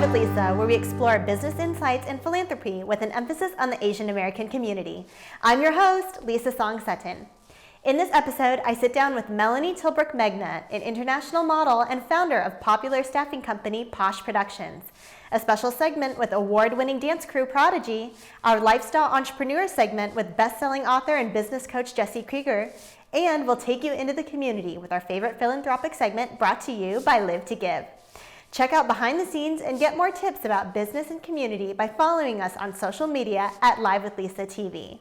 with Lisa, where we explore business insights and philanthropy with an emphasis on the Asian American community. I'm your host, Lisa Song Sutton. In this episode, I sit down with Melanie Tillbrook Megna, an international model and founder of popular staffing company Posh Productions, a special segment with award-winning dance crew Prodigy, our lifestyle entrepreneur segment with best-selling author and business coach Jesse Krieger, and we'll take you into the community with our favorite philanthropic segment brought to you by Live to Give. Check out behind the scenes and get more tips about business and community by following us on social media at Live with Lisa TV.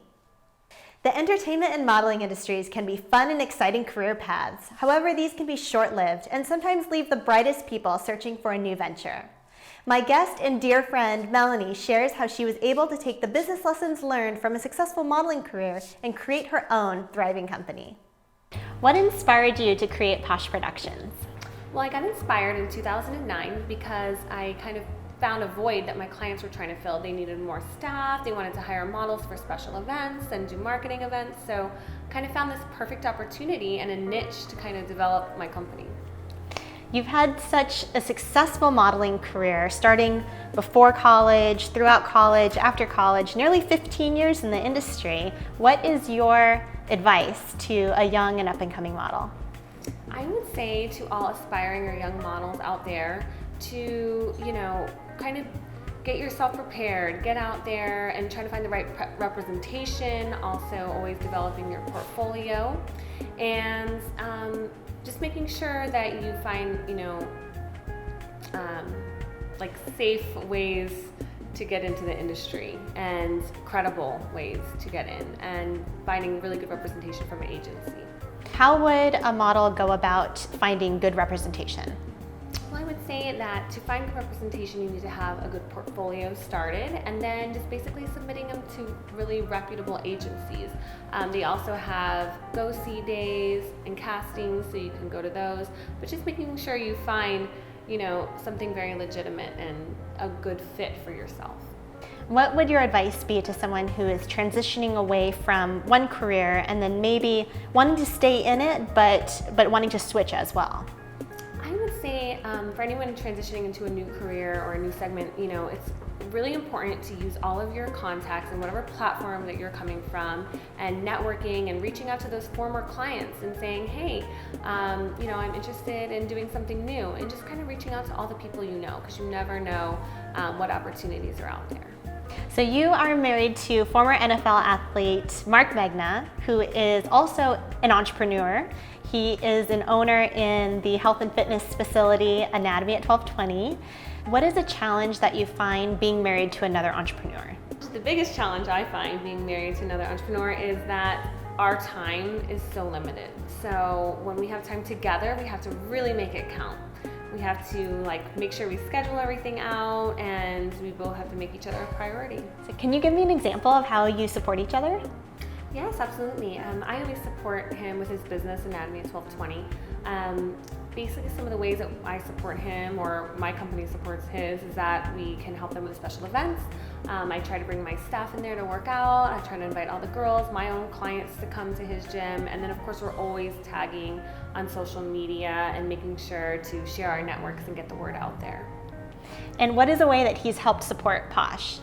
The entertainment and modeling industries can be fun and exciting career paths. However, these can be short-lived and sometimes leave the brightest people searching for a new venture. My guest and dear friend, Melanie, shares how she was able to take the business lessons learned from a successful modeling career and create her own thriving company. What inspired you to create Posh Productions? Well, I got inspired in 2009 because I kind of found a void that my clients were trying to fill. They needed more staff, they wanted to hire models for special events and do marketing events, so kind of found this perfect opportunity and a niche to kind of develop my company. You've had such a successful modeling career, starting before college, throughout college, after college, nearly 15 years in the industry. What is your advice to a young and up-and-coming model? I would say to all aspiring or young models out there to, kind of get yourself prepared, get out there and try to find the right representation, also always developing your portfolio, and just making sure that you find, safe ways to get into the industry and credible ways to get in, and finding really good representation from an agency. How would a model go about finding good representation? Well, I would say that to find good representation, you need to have a good portfolio started, and then just basically submitting them to really reputable agencies. They also have go-see days and castings, so you can go to those, but just making sure you find, something very legitimate and a good fit for yourself. What would your advice be to someone who is transitioning away from one career and then maybe wanting to stay in it, but wanting to switch as well? I would say for anyone transitioning into a new career or a new segment, it's really important to use all of your contacts in whatever platform that you're coming from, and networking and reaching out to those former clients and saying, hey, I'm interested in doing something new, and just kind of reaching out to all the people you know, because you never know what opportunities are out there. So you are married to former NFL athlete Mark Megna, who is also an entrepreneur. He is an owner in the health and fitness facility Anatomy at 1220. What is a challenge that you find being married to another entrepreneur? The biggest challenge I find being married to another entrepreneur is that our time is so limited. So when we have time together, we have to really make it count. We have to make sure we schedule everything out, and we both have to make each other a priority. So can you give me an example of how you support each other? Yes, absolutely. I always support him with his business, Anatomy at 1220. Basically, some of the ways that I support him, or my company supports his, is that we can help them with special events. I try to bring my staff in there to work out. I try to invite all the girls, my own clients, to come to his gym. And then, of course, we're always tagging on social media and making sure to share our networks and get the word out there. And what is a way that he's helped support Posh?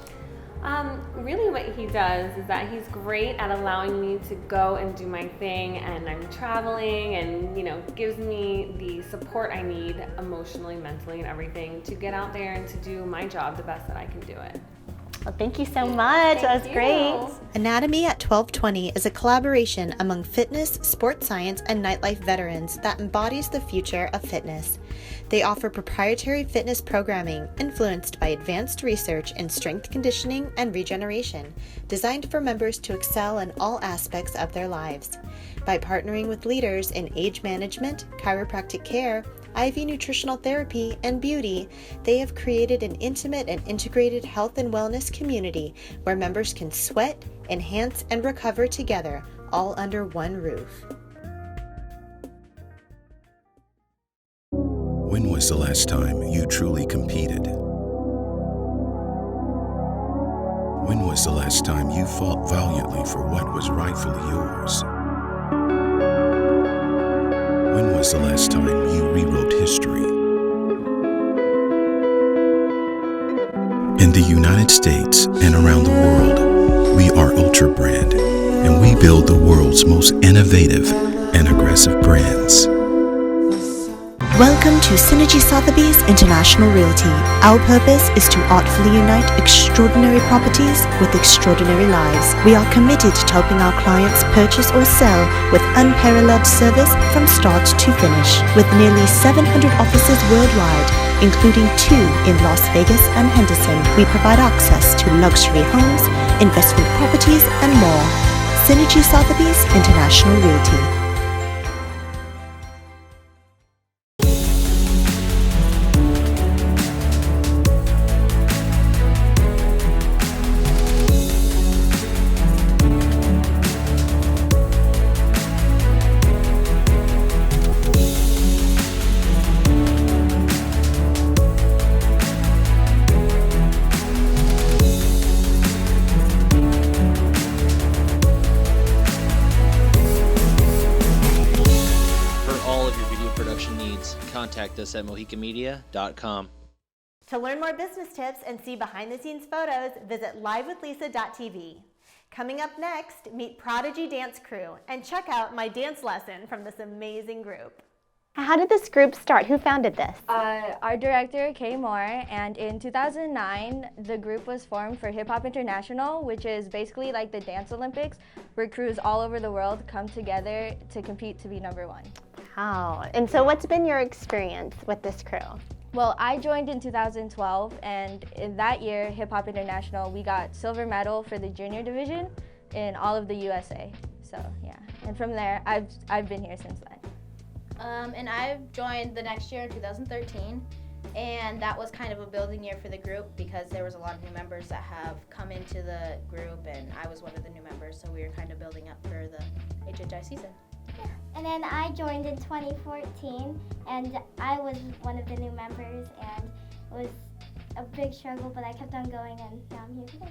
Really what he does is that he's great at allowing me to go and do my thing, and I'm traveling, and gives me the support I need emotionally, mentally, and everything to get out there and to do my job the best that I can do it. Well, thank you so much. That was great. Anatomy at 1220 is a collaboration among fitness, sports science, and nightlife veterans that embodies the future of fitness. They offer proprietary fitness programming influenced by advanced research in strength conditioning and regeneration, designed for members to excel in all aspects of their lives. By partnering with leaders in age management, chiropractic care, IV nutritional therapy, and beauty, they have created an intimate and integrated health and wellness community where members can sweat, enhance, and recover together, all under one roof. When was the last time you truly competed? When was the last time you fought valiantly for what was rightfully yours? When was the last time you rewrote history? In the United States and around the world, we are Ultra Brand, and we build the world's most innovative and aggressive brands. Welcome to Synergy Sotheby's International Realty. Our purpose is to artfully unite extraordinary properties with extraordinary lives. We are committed to helping our clients purchase or sell with unparalleled service from start to finish. With nearly 700 offices worldwide, including 2 in Las Vegas and Henderson, we provide access to luxury homes, investment properties, and more. Synergy Sotheby's International Realty. Contact us at mohicamedia.com. To learn more business tips and see behind-the-scenes photos, visit livewithlisa.tv. Coming up next, meet Prodigy Dance Crew and check out my dance lesson from this amazing group. How did this group start? Who founded this? Our director, Kay Moore, and in 2009, the group was formed for Hip Hop International, which is basically like the Dance Olympics, where crews all over the world come together to compete to be number 1. Wow. And so what's been your experience with this crew? Well, I joined in 2012, and in that year, Hip Hop International, we got silver medal for the junior division in all of the USA. So yeah, and from there, I've been here since then. And I've joined the next year in 2013, and that was kind of a building year for the group because there was a lot of new members that have come into the group, and I was one of the new members, so we were kind of building up for the HHI season. Yeah. And then I joined in 2014, and I was one of the new members, and it was a big struggle, but I kept on going, and now I'm here today.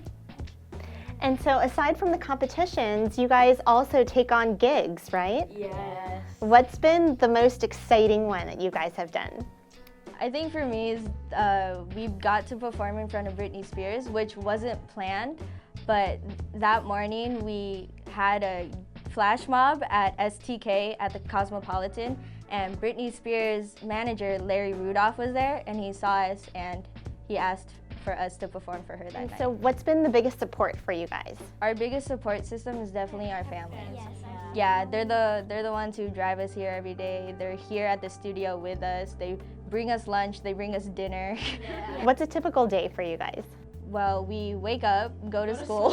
And so aside from the competitions, you guys also take on gigs, right? Yes. What's been the most exciting one that you guys have done? I think for me is we got to perform in front of Britney Spears, which wasn't planned, but that morning we had a flash mob at STK at the Cosmopolitan, and Britney Spears' manager, Larry Rudolph, was there, and he saw us and he asked for us to perform for her that night. So what's been the biggest support for you guys? Our biggest support system is definitely our families. Yes. Yeah, they're the ones who drive us here every day. They're here at the studio with us. They bring us lunch, they bring us dinner. What's a typical day for you guys? Well, we wake up, go to school,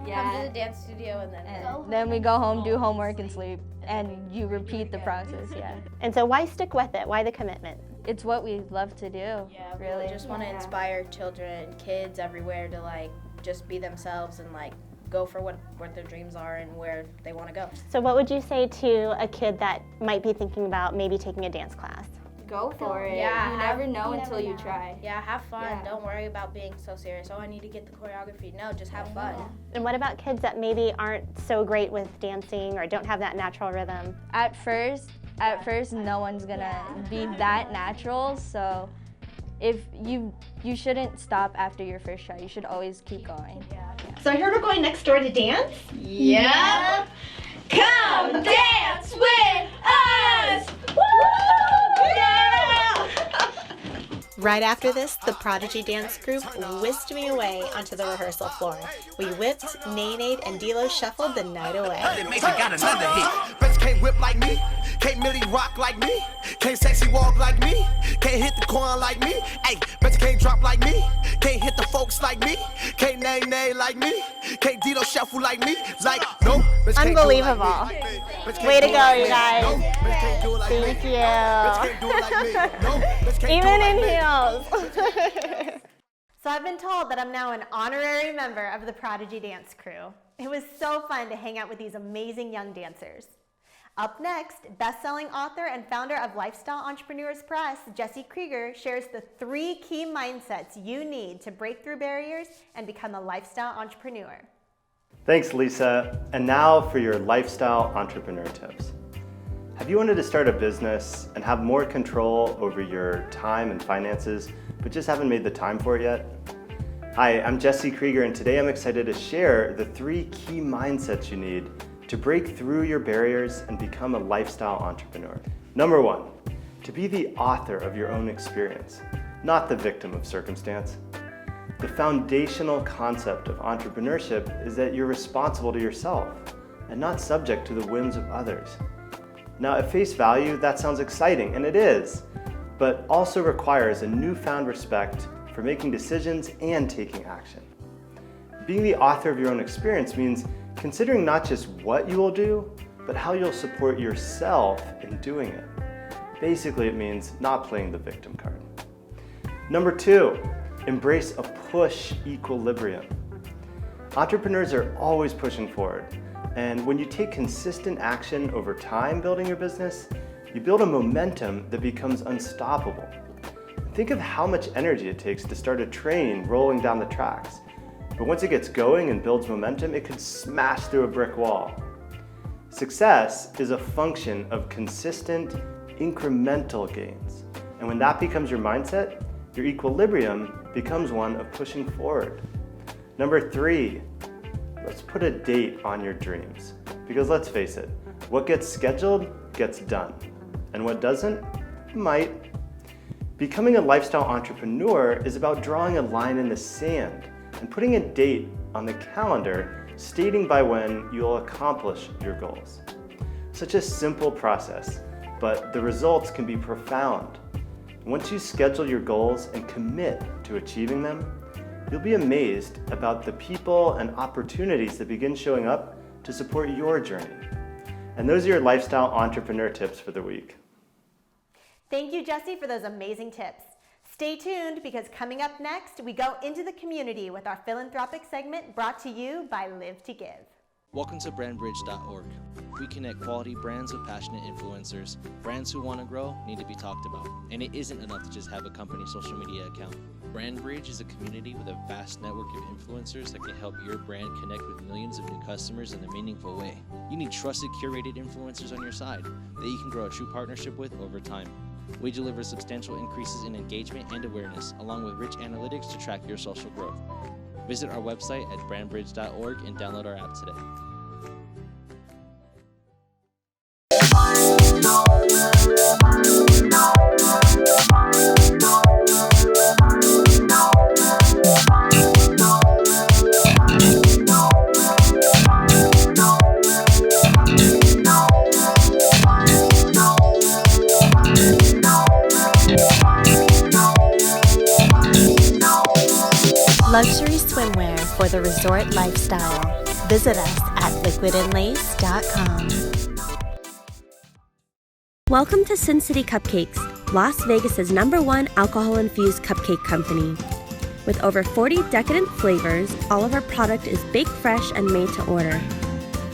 Come to the dance studio and then we go home, do homework, and sleep. And you repeat the process, yeah. And so why stick with it? Why the commitment? It's what we love to do, Yeah, really just want to inspire children, kids everywhere to like just be themselves and like go for what their dreams are and where they want to go. So what would you say to a kid that might be thinking about maybe taking a dance class? Go for it. Yeah, You never know until you try. Yeah, have fun. Yeah. Don't worry about being so serious. Oh, I need to get the choreography. No, just have fun. And what about kids that maybe aren't so great with dancing or don't have that natural rhythm? At first, no one's gonna be that natural. So, if you shouldn't stop after your first try. You should always keep going. So I heard we're going next door to dance. Yeah. Come dance with us! Right after this, the Prodigy Dance Group whisked me away onto the rehearsal floor. We whipped, nay-nayed, and D-Lo shuffled the night away. Got another hit. Bitch can't whip like me, can't Millie rock like me, can't sexy walk like me, can't hit the corn like me. Hey, bitch can't drop like me, can't hit the folks like me, can't nay like me, can't D-Lo shuffle like me. Like no, bitch can't do it like Unbelievable. me. Bitch can't Way to do it go, like you me. guys. No, bitch can't do it like me. Thank you. Bitch can't do it like me. No, bitch can't do it Even like in me. heels. So I've been told that I'm now an honorary member of the Prodigy Dance Crew. It was so fun to hang out with these amazing young dancers. Up next, best-selling author and founder of Lifestyle Entrepreneurs Press, Jesse Krieger, shares the 3 key mindsets you need to break through barriers and become a lifestyle entrepreneur. Thanks, Lisa. And now for your lifestyle entrepreneur tips. Have you wanted to start a business and have more control over your time and finances, but just haven't made the time for it yet? Hi, I'm Jesse Krieger, and today I'm excited to share the 3 key mindsets you need to break through your barriers and become a lifestyle entrepreneur. Number 1, to be the author of your own experience, not the victim of circumstance. The foundational concept of entrepreneurship is that you're responsible to yourself and not subject to the whims of others. Now, at face value, that sounds exciting, and it is, but also requires a newfound respect for making decisions and taking action. Being the author of your own experience means considering not just what you will do, but how you'll support yourself in doing it. Basically, it means not playing the victim card. Number 2, embrace a push equilibrium. Entrepreneurs are always pushing forward, and when you take consistent action over time building your business, you build a momentum that becomes unstoppable. Think of how much energy it takes to start a train rolling down the tracks. But once it gets going and builds momentum, it could smash through a brick wall. Success is a function of consistent, incremental gains. And when that becomes your mindset, your equilibrium becomes one of pushing forward. Number 3, let's put a date on your dreams. Because let's face it, what gets scheduled gets done. And what doesn't, might. Becoming a lifestyle entrepreneur is about drawing a line in the sand and putting a date on the calendar stating by when you'll accomplish your goals. Such a simple process, but the results can be profound. Once you schedule your goals and commit to achieving them, you'll be amazed about the people and opportunities that begin showing up to support your journey. And those are your lifestyle entrepreneur tips for the week. Thank you, Jesse, for those amazing tips. Stay tuned because coming up next, we go into the community with our philanthropic segment brought to you by Live to Give. Welcome to brandbridge.org. We connect quality brands with passionate influencers. Brands who want to grow need to be talked about. And it isn't enough to just have a company social media account. BrandBridge is a community with a vast network of influencers that can help your brand connect with millions of new customers in a meaningful way. You need trusted, curated influencers on your side that you can grow a true partnership with over time. We deliver substantial increases in engagement and awareness, along with rich analytics to track your social growth. Visit our website at brandbridge.org and download our app today. Luxury swimwear for the resort lifestyle. Visit us at liquidandlace.com. Welcome to Sin City Cupcakes, Las Vegas's #1 alcohol-infused cupcake company. With over 40 decadent flavors, all of our product is baked fresh and made to order.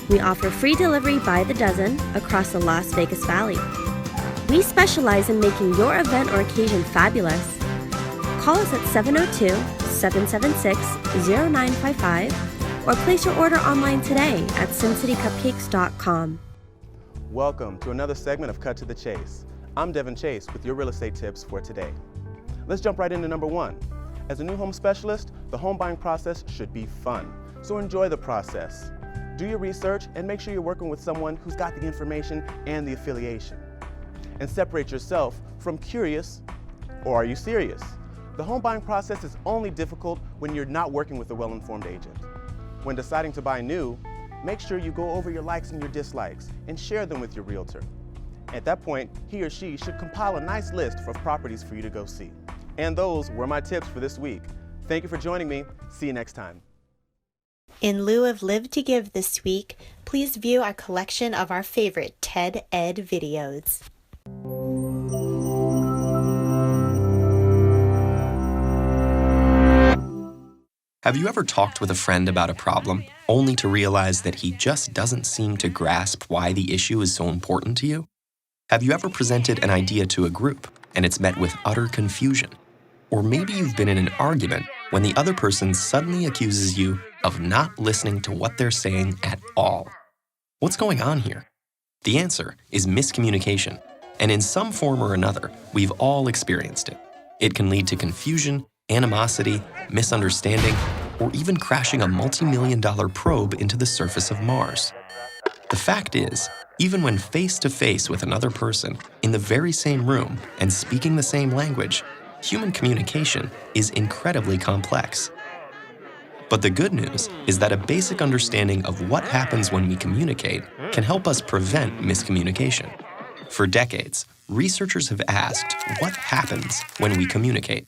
We offer free delivery by the dozen across the Las Vegas Valley. We specialize in making your event or occasion fabulous. Call us at 702-776-0955 or place your order online today at sincitycupcakes.com. Welcome to another segment of Cut to the Chase. I'm Deven Chase with your real estate tips for today. Let's jump right into number 1. As a new home specialist, the home buying process should be fun, so enjoy the process. Do your research and make sure you're working with someone who's got the information and the affiliation. And separate yourself from curious or are you serious? The home buying process is only difficult when you're not working with a well-informed agent. When deciding to buy new, make sure you go over your likes and your dislikes and share them with your realtor. At that point, he or she should compile a nice list of properties for you to go see. And those were my tips for this week. Thank you for joining me. See you next time. In lieu of Live to Give this week, please view our collection of our favorite TED Ed videos. Have you ever talked with a friend about a problem, only to realize that he just doesn't seem to grasp why the issue is so important to you? Have you ever presented an idea to a group, and it's met with utter confusion? Or maybe you've been in an argument when the other person suddenly accuses you of not listening to what they're saying at all. What's going on here? The answer is miscommunication, and in some form or another, we've all experienced it. It can lead to confusion, animosity, misunderstanding, or even crashing a multi-million-dollar probe into the surface of Mars. The fact is, even when face-to-face with another person, in the very same room and speaking the same language, human communication is incredibly complex. But the good news is that a basic understanding of what happens when we communicate can help us prevent miscommunication. For decades, researchers have asked what happens when we communicate.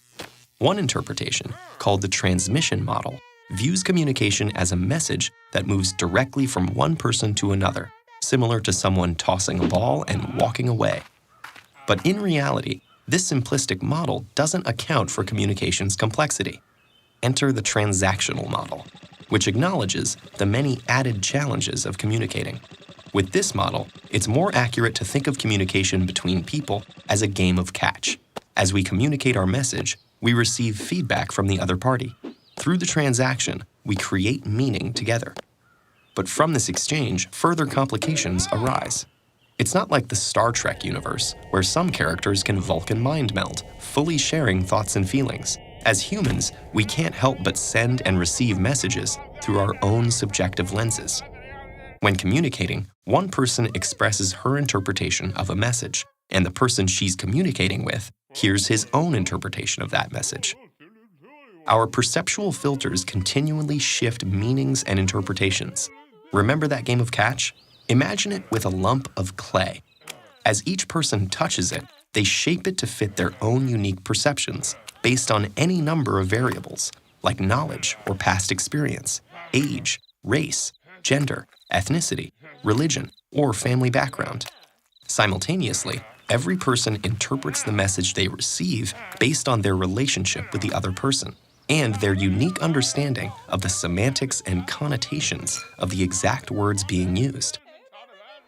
One interpretation, called the transmission model, views communication as a message that moves directly from one person to another, similar to someone tossing a ball and walking away. But in reality, this simplistic model doesn't account for communication's complexity. Enter the transactional model, which acknowledges the many added challenges of communicating. With this model, it's more accurate to think of communication between people as a game of catch. As we communicate our message, we receive feedback from the other party. Through the transaction, we create meaning together. But from this exchange, further complications arise. It's not like the Star Trek universe, where some characters can Vulcan mind meld, fully sharing thoughts and feelings. As humans, we can't help but send and receive messages through our own subjective lenses. When communicating, one person expresses her interpretation of a message, and the person she's communicating with hears his own interpretation of that message. Our perceptual filters continually shift meanings and interpretations. Remember that game of catch? Imagine it with a lump of clay. As each person touches it, they shape it to fit their own unique perceptions, based on any number of variables, like knowledge or past experience, age, race, gender, ethnicity, religion, or family background. Simultaneously, every person interprets the message they receive based on their relationship with the other person and their unique understanding of the semantics and connotations of the exact words being used.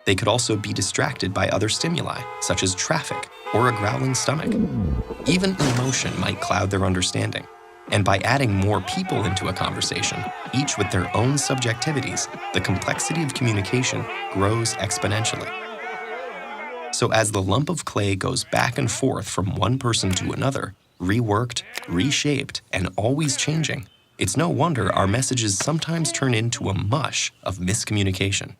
They could also be distracted by other stimuli, such as traffic or a growling stomach. Even emotion might cloud their understanding. And by adding more people into a conversation, each with their own subjectivities, the complexity of communication grows exponentially. So as the lump of clay goes back and forth from one person to another, reworked, reshaped, and always changing, it's no wonder our messages sometimes turn into a mush of miscommunication.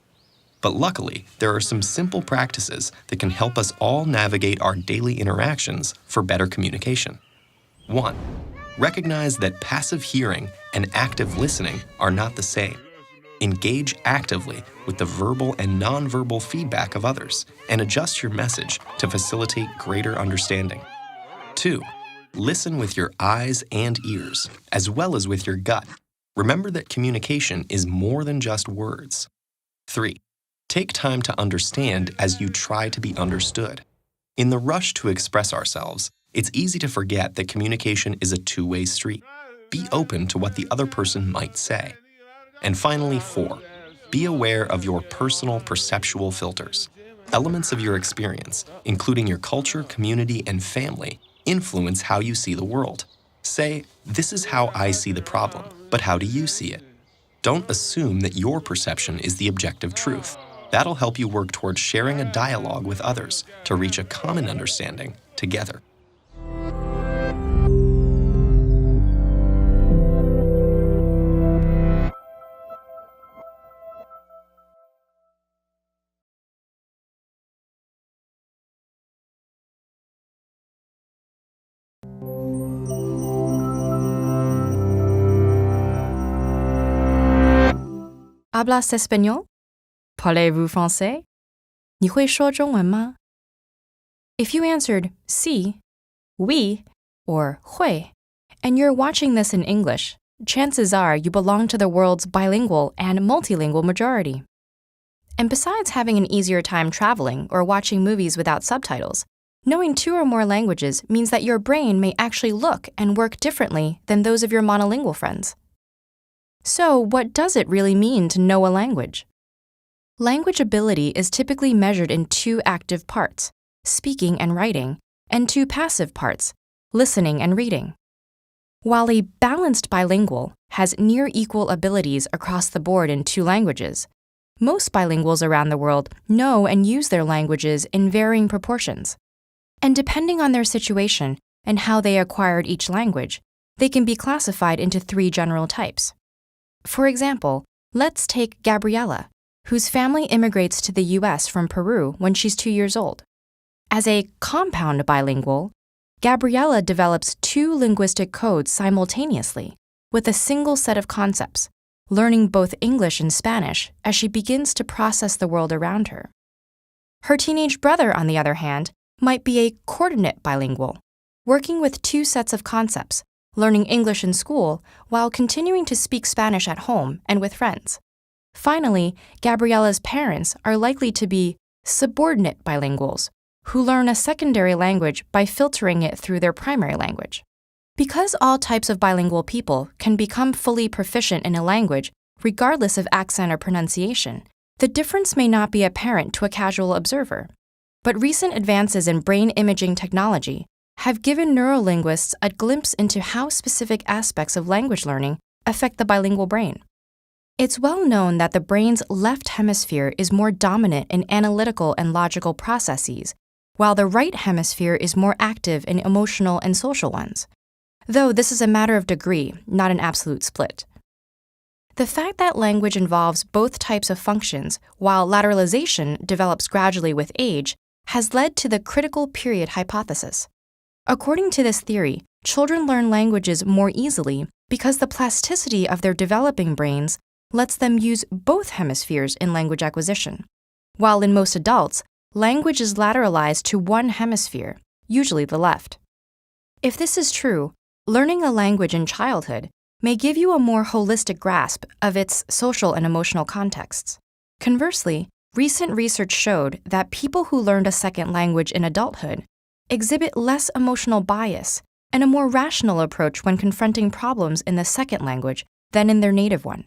But luckily, there are some simple practices that can help us all navigate our daily interactions for better communication. 1. Recognize that passive hearing and active listening are not the same. Engage actively with the verbal and nonverbal feedback of others and adjust your message to facilitate greater understanding. 2. Listen with your eyes and ears, as well as with your gut. Remember that communication is more than just words. 3. Take time to understand as you try to be understood. In the rush to express ourselves, it's easy to forget that communication is a two-way street. Be open to what the other person might say. And finally, 4, be aware of your personal perceptual filters. Elements of your experience, including your culture, community, and family, influence how you see the world. Say, "This is how I see the problem, but how do you see it?" Don't assume that your perception is the objective truth. That'll help you work towards sharing a dialogue with others to reach a common understanding together. Hablas español? Parlez-vous français? 你会说中文吗? If you answered sí, oui, or 会, and you're watching this in English, chances are you belong to the world's bilingual and multilingual majority. And besides having an easier time traveling or watching movies without subtitles, knowing 2 or more languages means that your brain may actually look and work differently than those of your monolingual friends. So, what does it really mean to know a language? Language ability is typically measured in 2 active parts, speaking and writing, and 2 passive parts, listening and reading. While a balanced bilingual has near equal abilities across the board in 2 languages, most bilinguals around the world know and use their languages in varying proportions. And depending on their situation and how they acquired each language, they can be classified into 3 general types. For example, let's take Gabriella, whose family immigrates to the US from Peru when she's 2 years old. As a compound bilingual, Gabriella develops 2 linguistic codes simultaneously with a single set of concepts, learning both English and Spanish as she begins to process the world around her. Her teenage brother, on the other hand, might be a coordinate bilingual, working with 2 sets of concepts, learning English in school while continuing to speak Spanish at home and with friends. Finally, Gabriella's parents are likely to be subordinate bilinguals, who learn a secondary language by filtering it through their primary language. Because all types of bilingual people can become fully proficient in a language regardless of accent or pronunciation, the difference may not be apparent to a casual observer. But recent advances in brain imaging technology have given neurolinguists a glimpse into how specific aspects of language learning affect the bilingual brain. It's well known that the brain's left hemisphere is more dominant in analytical and logical processes, while the right hemisphere is more active in emotional and social ones. Though this is a matter of degree, not an absolute split. The fact that language involves both types of functions, while lateralization develops gradually with age, has led to the critical period hypothesis. According to this theory, children learn languages more easily because the plasticity of their developing brains lets them use both hemispheres in language acquisition, while in most adults, language is lateralized to one hemisphere, usually the left. If this is true, learning a language in childhood may give you a more holistic grasp of its social and emotional contexts. Conversely, recent research showed that people who learned a second language in adulthood exhibit less emotional bias and a more rational approach when confronting problems in the second language than in their native one.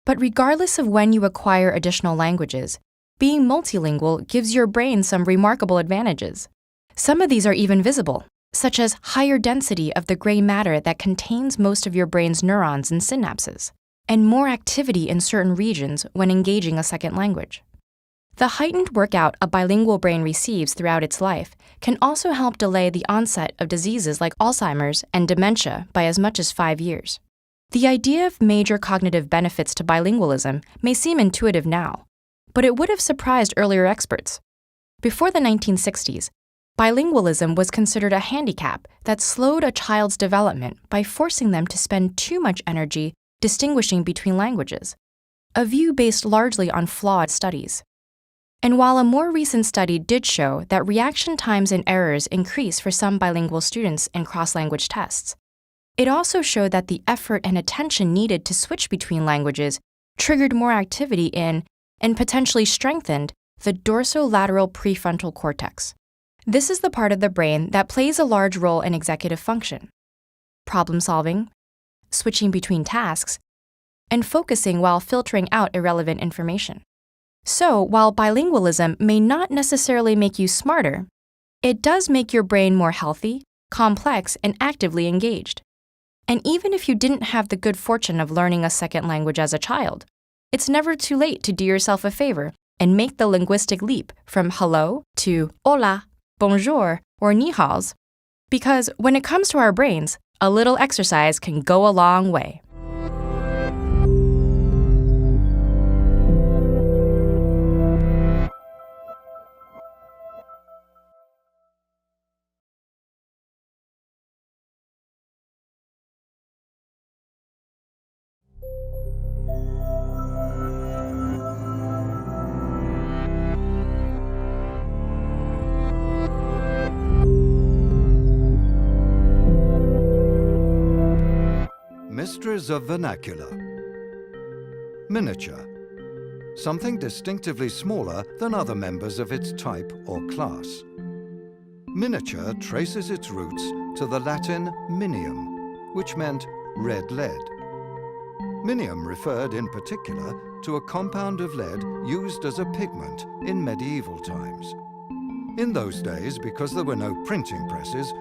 But regardless of when you acquire additional languages, being multilingual gives your brain some remarkable advantages. Some of these are even visible, such as higher density of the gray matter that contains most of your brain's neurons and synapses, and more activity in certain regions when engaging a second language. The heightened workout a bilingual brain receives throughout its life can also help delay the onset of diseases like Alzheimer's and dementia by as much as 5 years. The idea of major cognitive benefits to bilingualism may seem intuitive now, but it would have surprised earlier experts. Before the 1960s, bilingualism was considered a handicap that slowed a child's development by forcing them to spend too much energy distinguishing between languages, a view based largely on flawed studies. And while a more recent study did show that reaction times and errors increase for some bilingual students in cross-language tests, it also showed that the effort and attention needed to switch between languages triggered more activity in, and potentially strengthened, the dorsolateral prefrontal cortex. This is the part of the brain that plays a large role in executive function, problem solving, switching between tasks, and focusing while filtering out irrelevant information. So, while bilingualism may not necessarily make you smarter, it does make your brain more healthy, complex, and actively engaged. And even if you didn't have the good fortune of learning a second language as a child, it's never too late to do yourself a favor and make the linguistic leap from hello to hola, bonjour, or ni haos, because when it comes to our brains, a little exercise can go a long way. Mysteries of vernacular. Miniature. Something distinctively smaller than other members of its type or class. Miniature traces its roots to the Latin minium, which meant red lead. Minium referred in particular to a compound of lead used as a pigment in medieval times. In those days, because there were no printing presses,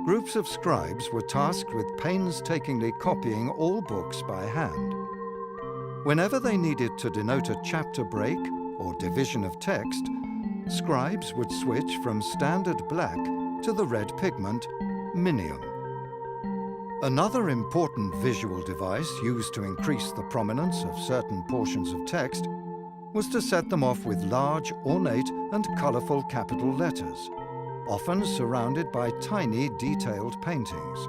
groups of scribes were tasked with painstakingly copying all books by hand. Whenever they needed to denote a chapter break or division of text, scribes would switch from standard black to the red pigment minium. Another important visual device used to increase the prominence of certain portions of text was to set them off with large, ornate, and colorful capital letters, often surrounded by tiny, detailed paintings.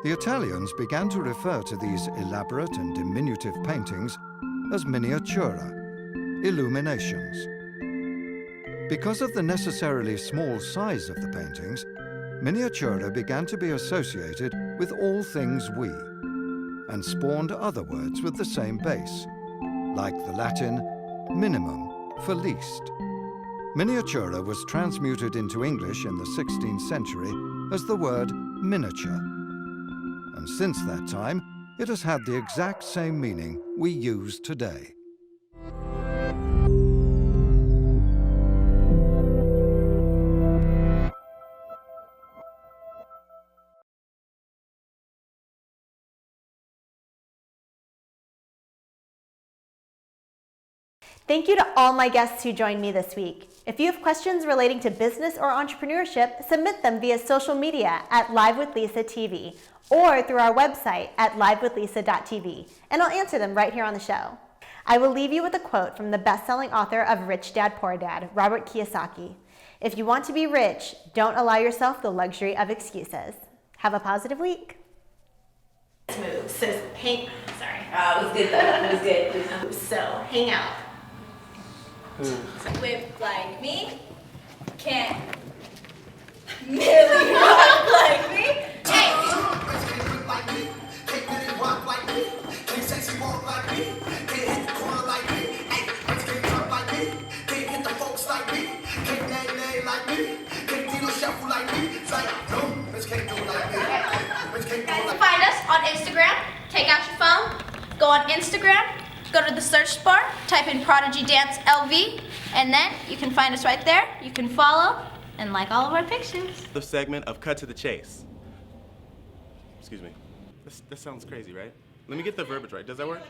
The Italians began to refer to these elaborate and diminutive paintings as miniatura, illuminations. Because of the necessarily small size of the paintings, miniatura began to be associated with all things we, and spawned other words with the same base, like the Latin minimum for least. Miniatura was transmuted into English in the 16th century as the word miniature, and since that time, it has had the exact same meaning we use today. Thank you to all my guests who joined me this week. If you have questions relating to business or entrepreneurship, submit them via social media at Live with Lisa TV or through our website at livewithlisa.tv, and I'll answer them right here on the show. I will leave you with a quote from the best-selling author of Rich Dad, Poor Dad, Robert Kiyosaki. If you want to be rich, don't allow yourself the luxury of excuses. Have a positive week. Move. So hang. Sorry. It was good though. It was good. So hang out. With like me, can't merely rock like me. Hey! Can't sexy walk like me, can't hit the corner like me, hey, can't drop like me, can't hit the folks like me, can't nay like me, can't deal shuffle like me. It's like, no, bitch can't do it like me. Bitch can't do it like me. Find us on Instagram. Take out your phone, go on Instagram, go to the search bar, type in Prodigy Dance LV, and then you can find us right there. You can follow and like all of our pictures. The segment of Cut to the Chase. Excuse me. This sounds crazy, right? Let me get the verbiage right. Does that work?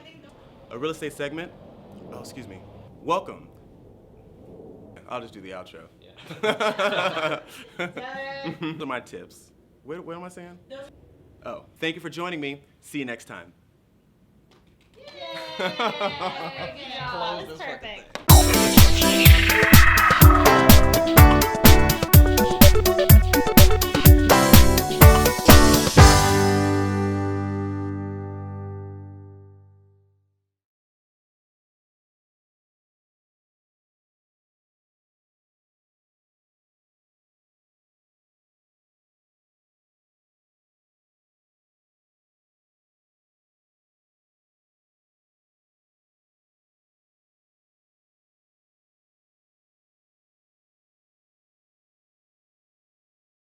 A real estate segment? Oh, excuse me. Welcome. I'll just do the outro. Yeah. Those are my tips. What am I saying? Oh, thank you for joining me. See you next time. Yay! Good job. That's perfect.